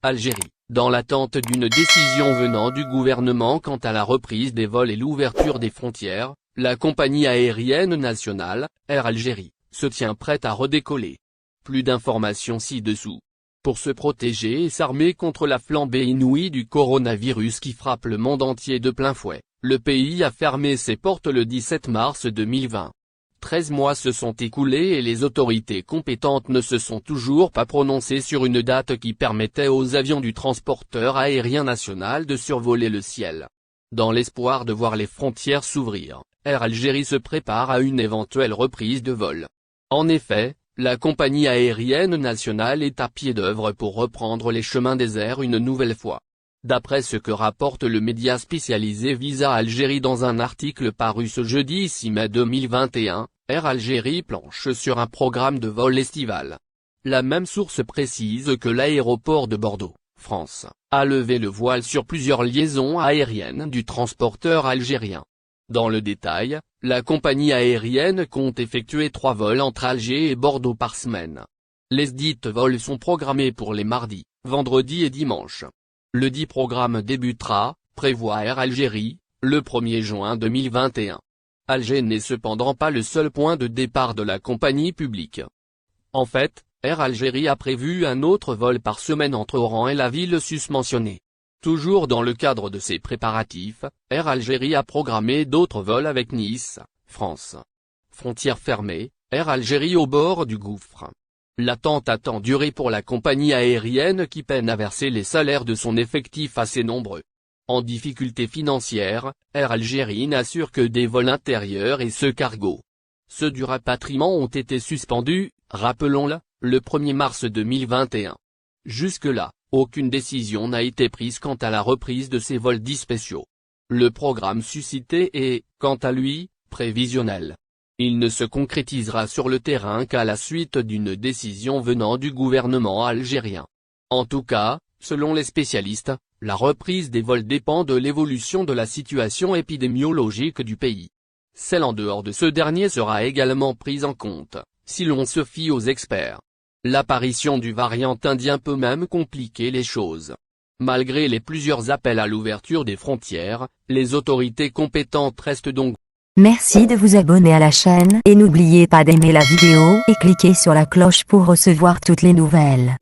Algérie, dans l'attente d'une décision venant du gouvernement quant à la reprise des vols et l'ouverture des frontières, la compagnie aérienne nationale, Air Algérie, se tient prête à redécoller. Plus d'informations ci-dessous. Pour se protéger et s'armer contre la flambée inouïe du coronavirus qui frappe le monde entier de plein fouet, le pays a fermé ses portes le 17 mars 2020. 13 mois se sont écoulés et les autorités compétentes ne se sont toujours pas prononcées sur une date qui permettait aux avions du transporteur aérien national de survoler le ciel. Dans l'espoir de voir les frontières s'ouvrir, Air Algérie se prépare à une éventuelle reprise de vol. En effet, la compagnie aérienne nationale est à pied d'œuvre pour reprendre les chemins des airs une nouvelle fois. D'après ce que rapporte le média spécialisé Visa Algérie dans un article paru ce jeudi 6 mai 2021, Air Algérie planche sur un programme de vol estival. La même source précise que l'aéroport de Bordeaux, France, a levé le voile sur plusieurs liaisons aériennes du transporteur algérien. Dans le détail, la compagnie aérienne compte effectuer 3 vols entre Alger et Bordeaux par semaine. Lesdits vols sont programmés pour les mardis, vendredis et dimanches. Le dit programme débutera, prévoit Air Algérie, le 1er juin 2021. Alger n'est cependant pas le seul point de départ de la compagnie publique. En fait, Air Algérie a prévu un autre vol par semaine entre Oran et la ville susmentionnée. Toujours dans le cadre de ces préparatifs, Air Algérie a programmé d'autres vols avec Nice, France. Frontières fermées, Air Algérie au bord du gouffre. L'attente a tant duré pour la compagnie aérienne qui peine à verser les salaires de son effectif assez nombreux. En difficulté financière, Air Algérie n'assure que des vols intérieurs et ceux cargo. Ceux du rapatriement ont été suspendus, rappelons-le, le 1er mars 2021. Jusque-là, aucune décision n'a été prise quant à la reprise de ces vols dits spéciaux. Le programme suscité est, quant à lui, prévisionnel. Il ne se concrétisera sur le terrain qu'à la suite d'une décision venant du gouvernement algérien. En tout cas, selon les spécialistes, la reprise des vols dépend de l'évolution de la situation épidémiologique du pays. Celle en dehors de ce dernier sera également prise en compte, si l'on se fie aux experts. L'apparition du variant indien peut même compliquer les choses. Malgré les plusieurs appels à l'ouverture des frontières, les autorités compétentes restent donc. Merci de vous abonner à la chaîne et n'oubliez pas d'aimer la vidéo et cliquer sur la cloche pour recevoir toutes les nouvelles.